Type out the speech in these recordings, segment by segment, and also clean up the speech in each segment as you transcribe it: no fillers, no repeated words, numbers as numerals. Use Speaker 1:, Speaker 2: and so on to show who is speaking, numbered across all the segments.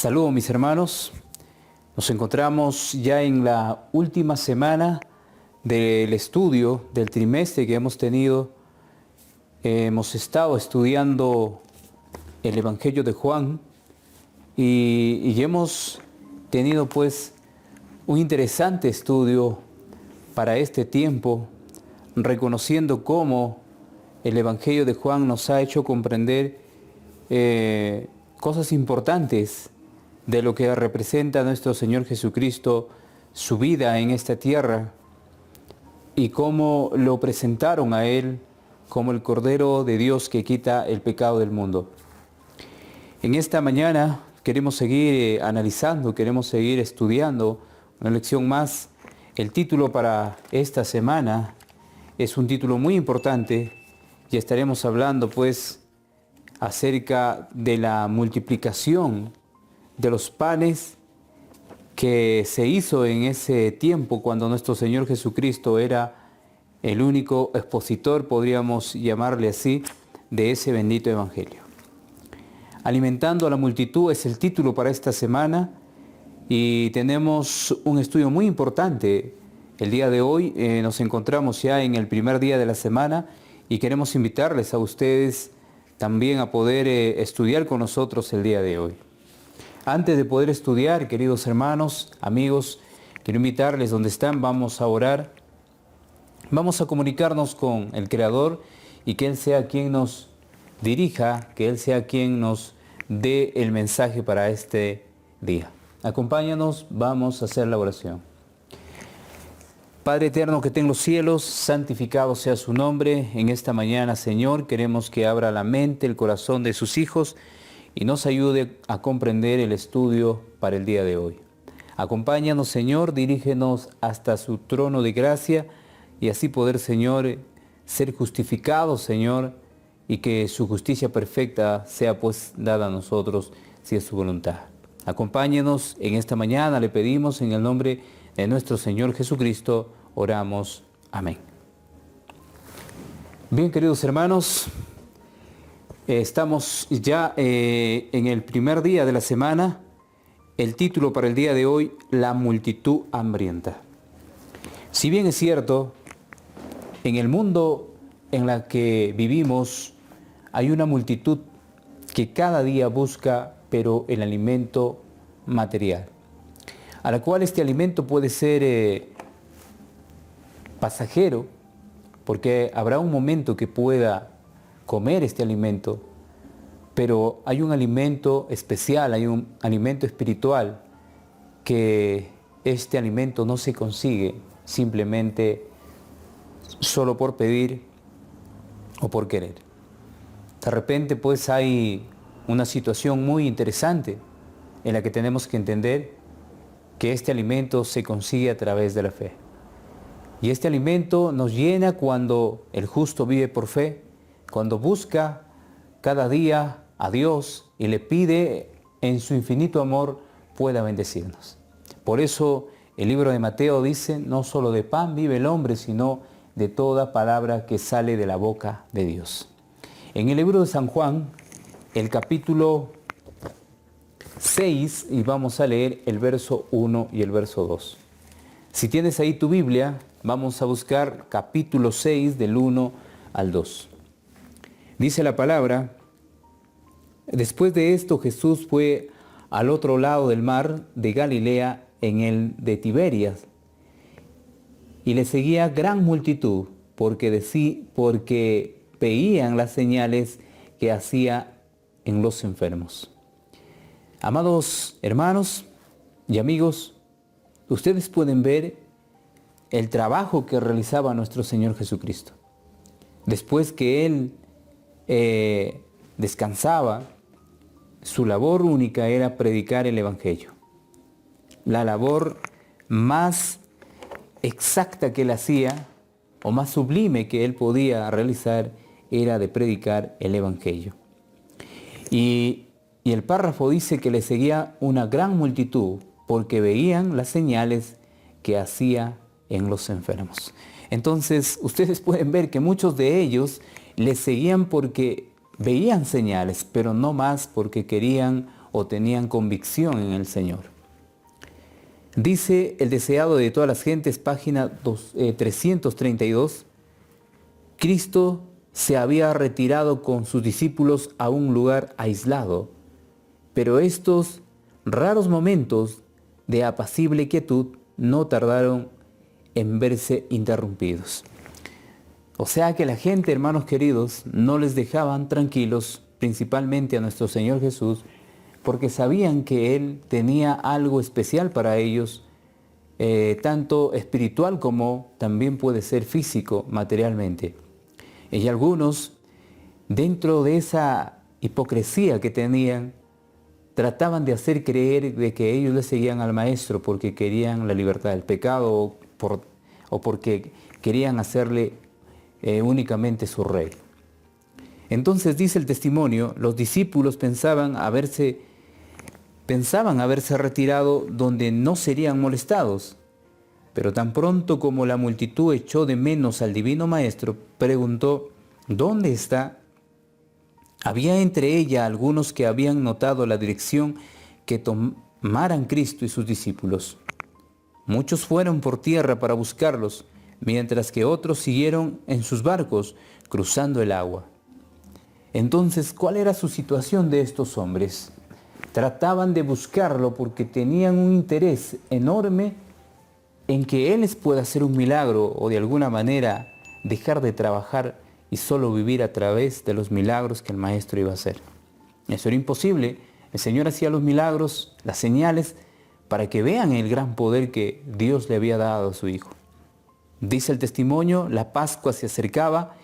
Speaker 1: Saludos mis hermanos, nos encontramos ya en la última semana del estudio del trimestre que hemos tenido. Hemos estado estudiando el Evangelio de Juan y hemos tenido pues un interesante estudio para este tiempo, reconociendo cómo el Evangelio de Juan nos ha hecho comprender cosas importantes de lo que representa nuestro Señor Jesucristo, su vida en esta tierra, y cómo lo presentaron a Él como el Cordero de Dios que quita el pecado del mundo. En esta mañana queremos seguir analizando, queremos seguir estudiando una lección más. El título para esta semana es un título muy importante y estaremos hablando pues acerca de la multiplicación de los panes que se hizo en ese tiempo cuando nuestro Señor Jesucristo era el único expositor, podríamos llamarle así, de ese bendito evangelio. Alimentando a la multitud es el título para esta semana y tenemos un estudio muy importante. El día de hoy nos encontramos ya en el primer día de la semana y queremos invitarles a ustedes también a poder estudiar con nosotros el día de hoy. Antes de poder estudiar, queridos hermanos, amigos, quiero invitarles donde están, vamos a orar, vamos a comunicarnos con el Creador y que Él sea quien nos dirija, que Él sea quien nos dé el mensaje para este día. Acompáñanos, vamos a hacer la oración. Padre eterno que está en los cielos, santificado sea su nombre. En esta mañana, Señor, queremos que abra la mente, el corazón de sus hijos y nos ayude a comprender el estudio para el día de hoy. Acompáñanos, Señor, dirígenos hasta su trono de gracia y así poder, Señor, ser justificados, Señor, y que su justicia perfecta sea pues dada a nosotros si es su voluntad. Acompáñenos en esta mañana, le pedimos en el nombre de nuestro Señor Jesucristo, oramos. Amén. Bien, queridos hermanos, estamos ya en el primer día de la semana. El título para el día de hoy, la multitud hambrienta. Si bien es cierto, en el mundo en el que vivimos hay una multitud que cada día busca, pero el alimento material, a la cual este alimento puede ser pasajero, porque habrá un momento que pueda comer este alimento, pero hay un alimento especial, hay un alimento espiritual, que este alimento no se consigue simplemente solo por pedir o por querer. De repente pues hay una situación muy interesante en la que tenemos que entender que este alimento se consigue a través de la fe. Y este alimento nos llena cuando el justo vive por fe, cuando busca cada día a Dios y le pide en su infinito amor pueda bendecirnos. Por eso el libro de Mateo dice, no solo de pan vive el hombre, sino de toda palabra que sale de la boca de Dios. En el libro de San Juan, el capítulo 6, y vamos a leer el verso 1 y el verso 2. Si tienes ahí tu Biblia, vamos a buscar capítulo 6 del 1 al 2. Dice la palabra, después de esto Jesús fue al otro lado del mar de Galilea, en el de Tiberias, y le seguía gran multitud, porque veían las señales que hacía en los enfermos. Amados hermanos y amigos, ustedes pueden ver el trabajo que realizaba nuestro Señor Jesucristo. Después que Él descansaba, su labor única era predicar el Evangelio. La labor más exacta que Él hacía, o más sublime que Él podía realizar, era de predicar el Evangelio. Y el párrafo dice que le seguía una gran multitud, porque veían las señales que hacía en los enfermos. Entonces, ustedes pueden ver que muchos de ellos le seguían porque veían señales, pero no más porque querían o tenían convicción en el Señor. Dice el deseado de todas las gentes, página 332, Cristo se había retirado con sus discípulos a un lugar aislado, pero estos raros momentos de apacible quietud no tardaron en verse interrumpidos. O sea que la gente, hermanos queridos, no les dejaban tranquilos, principalmente a nuestro Señor Jesús, porque sabían que Él tenía algo especial para ellos, tanto espiritual como también puede ser físico, materialmente. Y algunos, dentro de esa hipocresía que tenían, trataban de hacer creer de que ellos le seguían al Maestro porque querían la libertad del pecado o porque querían hacerle únicamente su rey. Entonces dice el testimonio, los discípulos pensaban haberse retirado donde no serían molestados, pero tan pronto como la multitud echó de menos al divino Maestro, preguntó, ¿dónde está? Había entre ella algunos que habían notado la dirección que tomaran Cristo y sus discípulos. Muchos fueron por tierra para buscarlos, mientras que otros siguieron en sus barcos cruzando el agua. Entonces, ¿cuál era su situación de estos hombres? Trataban de buscarlo porque tenían un interés enorme en que Él les pueda hacer un milagro o de alguna manera dejar de trabajar y solo vivir a través de los milagros que el Maestro iba a hacer. Eso era imposible. El Señor hacía los milagros, las señales, para que vean el gran poder que Dios le había dado a su Hijo. Dice el testimonio, la Pascua se acercaba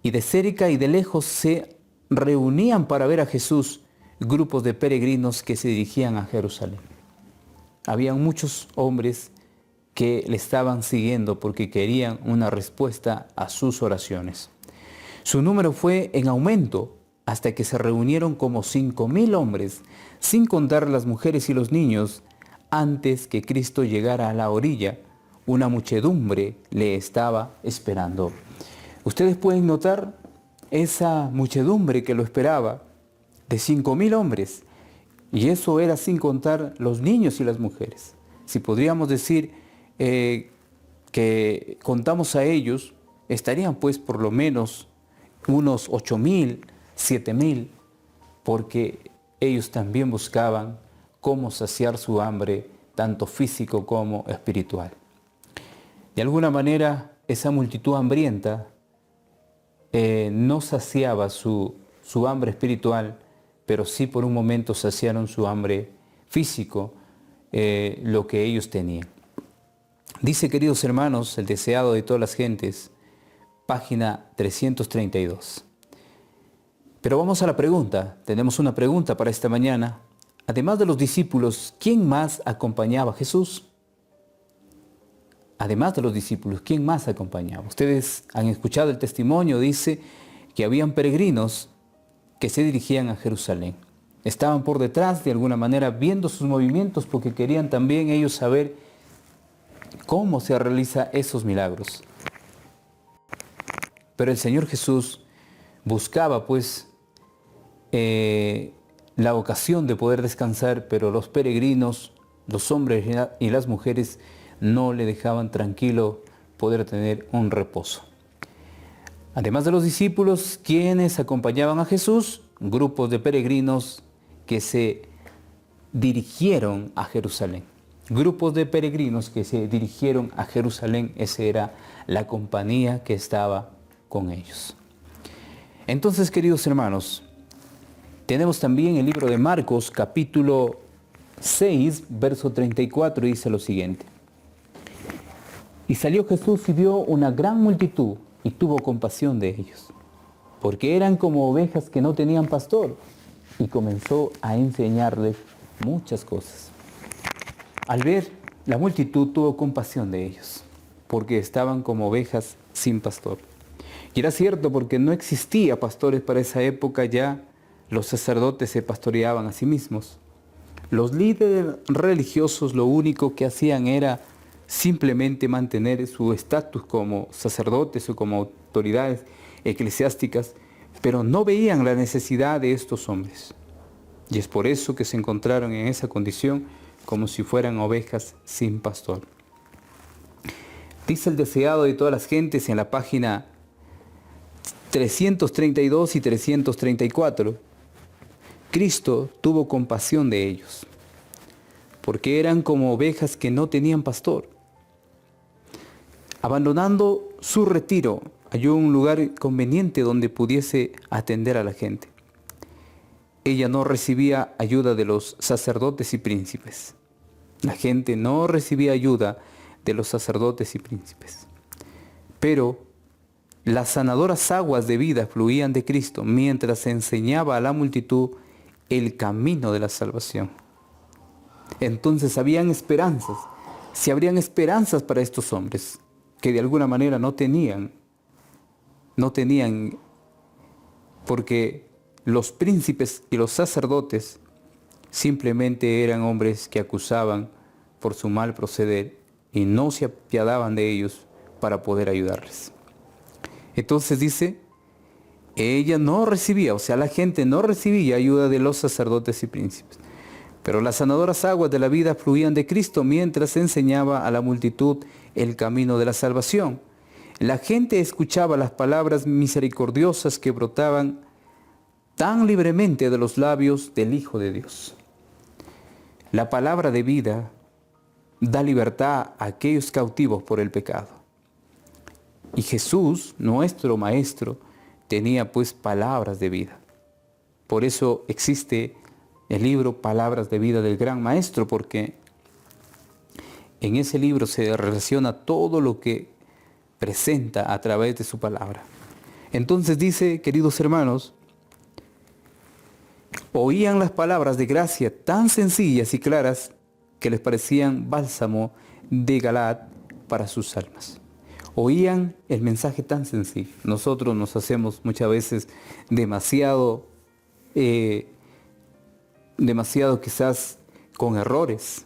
Speaker 1: y de cerca y de lejos se reunían para ver a Jesús grupos de peregrinos que se dirigían a Jerusalén. Había muchos hombres que le estaban siguiendo porque querían una respuesta a sus oraciones. Su número fue en aumento hasta que se reunieron como 5,000 hombres, sin contar las mujeres y los niños. Antes que Cristo llegara a la orilla, una muchedumbre le estaba esperando. Ustedes pueden notar esa muchedumbre que lo esperaba, de 5,000 hombres, y eso era sin contar los niños y las mujeres. Si podríamos decir que contamos a ellos, estarían pues por lo menos unos 8,000, 7,000, porque ellos también buscaban cómo saciar su hambre, tanto físico como espiritual. De alguna manera, esa multitud hambrienta no saciaba su hambre espiritual, pero sí por un momento saciaron su hambre físico, lo que ellos tenían. Dice, queridos hermanos, el deseado de todas las gentes, página 332. Pero vamos a la pregunta. Tenemos una pregunta para esta mañana. Además de los discípulos, ¿quién más acompañaba a Jesús? Además de los discípulos, ¿quién más acompañaba? Ustedes han escuchado el testimonio, dice que habían peregrinos que se dirigían a Jerusalén. Estaban por detrás, de alguna manera, viendo sus movimientos porque querían también ellos saber cómo se realizan esos milagros. Pero el Señor Jesús buscaba pues la ocasión de poder descansar, pero los peregrinos, los hombres y las mujeres no le dejaban tranquilo poder tener un reposo. Además de los discípulos, quienes acompañaban a Jesús, grupos de peregrinos que se dirigieron a Jerusalén. Grupos de peregrinos que se dirigieron a Jerusalén, esa era la compañía que estaba con ellos. Entonces, queridos hermanos, tenemos también el libro de Marcos, capítulo 6, verso 34, dice lo siguiente. Y salió Jesús y vio una gran multitud y tuvo compasión de ellos, porque eran como ovejas que no tenían pastor, y comenzó a enseñarles muchas cosas. Al ver la multitud tuvo compasión de ellos, porque estaban como ovejas sin pastor. Y era cierto porque no existía pastores para esa época, ya los sacerdotes se pastoreaban a sí mismos. Los líderes religiosos lo único que hacían era simplemente mantener su estatus como sacerdotes o como autoridades eclesiásticas, pero no veían la necesidad de estos hombres. Y es por eso que se encontraron en esa condición como si fueran ovejas sin pastor. Dice el deseado de todas las gentes en la página 332 y 334. Cristo tuvo compasión de ellos, porque eran como ovejas que no tenían pastor. Abandonando su retiro, halló un lugar conveniente donde pudiese atender a la gente. Ella no recibía ayuda de los sacerdotes y príncipes. La gente no recibía ayuda de los sacerdotes y príncipes. Pero las sanadoras aguas de vida fluían de Cristo mientras enseñaba a la multitud el camino de la salvación. Entonces habían esperanzas, se abrían esperanzas para estos hombres que de alguna manera no tenían, porque los príncipes y los sacerdotes simplemente eran hombres que acusaban por su mal proceder y no se apiadaban de ellos para poder ayudarles. Entonces dice, ella no recibía, o sea, la gente no recibía ayuda de los sacerdotes y príncipes. Pero las sanadoras aguas de la vida fluían de Cristo mientras enseñaba a la multitud el camino de la salvación. La gente escuchaba las palabras misericordiosas que brotaban tan libremente de los labios del Hijo de Dios. La palabra de vida da libertad a aquellos cautivos por el pecado. Y Jesús, nuestro Maestro, tenía pues palabras de vida. Por eso existe el libro Palabras de Vida del Gran Maestro, porque en ese libro se relaciona todo lo que presenta a través de su palabra. Entonces dice, queridos hermanos, oían las palabras de gracia tan sencillas y claras que les parecían bálsamo de Galaad para sus almas. Oían el mensaje tan sencillo. Nosotros nos hacemos muchas veces demasiado quizás con errores,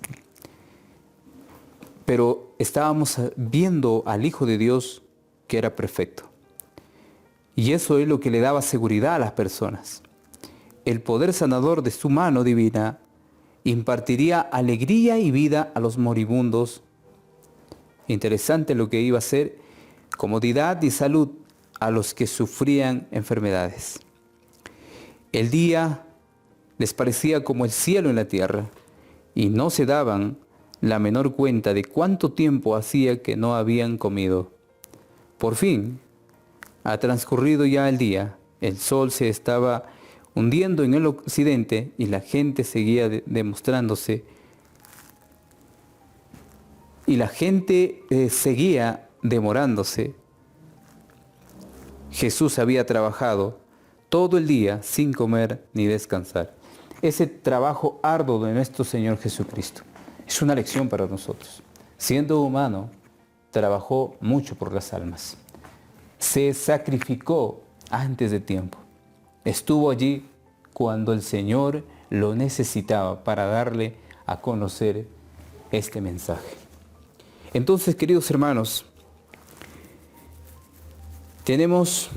Speaker 1: pero estábamos viendo al Hijo de Dios que era perfecto. Y eso es lo que le daba seguridad a las personas. El poder sanador de su mano divina impartiría alegría y vida a los moribundos. Interesante lo que iba a ser comodidad y salud a los que sufrían enfermedades. El día les parecía como el cielo en la tierra y no se daban la menor cuenta de cuánto tiempo hacía que no habían comido. Por fin, ha transcurrido ya el día, el sol se estaba hundiendo en el occidente y la gente seguía seguía demorándose. Jesús había trabajado todo el día sin comer ni descansar. Ese trabajo arduo de nuestro Señor Jesucristo es una lección para nosotros. Siendo humano, trabajó mucho por las almas. Se sacrificó antes de tiempo. Estuvo allí cuando el Señor lo necesitaba para darle a conocer este mensaje. Entonces, queridos hermanos, tenemos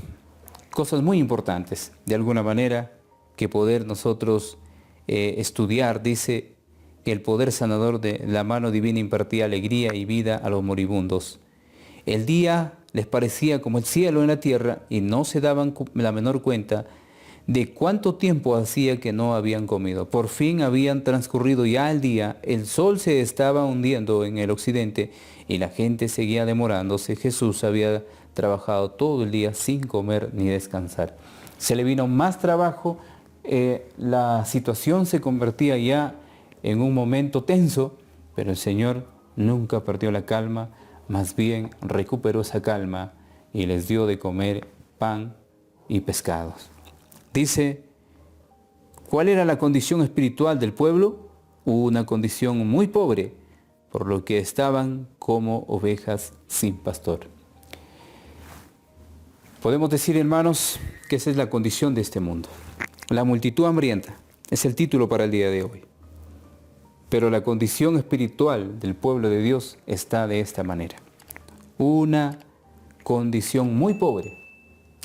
Speaker 1: cosas muy importantes, de alguna manera, que poder nosotros estudiar. Dice que el poder sanador de la mano divina impartía alegría y vida a los moribundos. El día les parecía como el cielo en la tierra y no se daban la menor cuenta de cuánto tiempo hacía que no habían comido. Por fin habían transcurrido ya el día, el sol se estaba hundiendo en el occidente y la gente seguía demorándose. Jesús había trabajado todo el día sin comer ni descansar. Se le vino más trabajo, la situación se convertía ya en un momento tenso, pero el Señor nunca perdió la calma, más bien recuperó esa calma y les dio de comer pan y pescados. Dice, ¿cuál era la condición espiritual del pueblo? Una condición muy pobre, por lo que estaban como ovejas sin pastor. Podemos decir, hermanos, que esa es la condición de este mundo. La multitud hambrienta es el título para el día de hoy. Pero la condición espiritual del pueblo de Dios está de esta manera. Una condición muy pobre,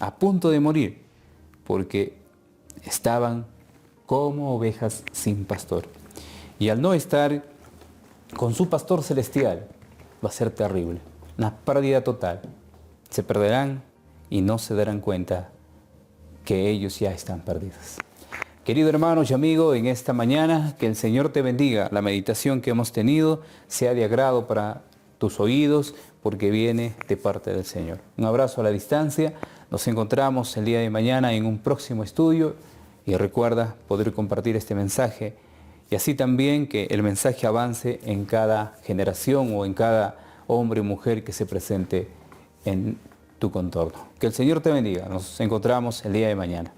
Speaker 1: a punto de morir, porque estaban como ovejas sin pastor. Y al no estar con su pastor celestial, va a ser terrible, una pérdida total. Se perderán y no se darán cuenta que ellos ya están perdidos. Querido hermanos y amigos, en esta mañana, que el Señor te bendiga. La meditación que hemos tenido sea de agrado para tus oídos, porque viene de parte del Señor. Un abrazo a la distancia. Nos encontramos el día de mañana en un próximo estudio. Y recuerda poder compartir este mensaje. Y así también que el mensaje avance en cada generación o en cada hombre o mujer que se presente en tu contorno. Que el Señor te bendiga. Nos encontramos el día de mañana.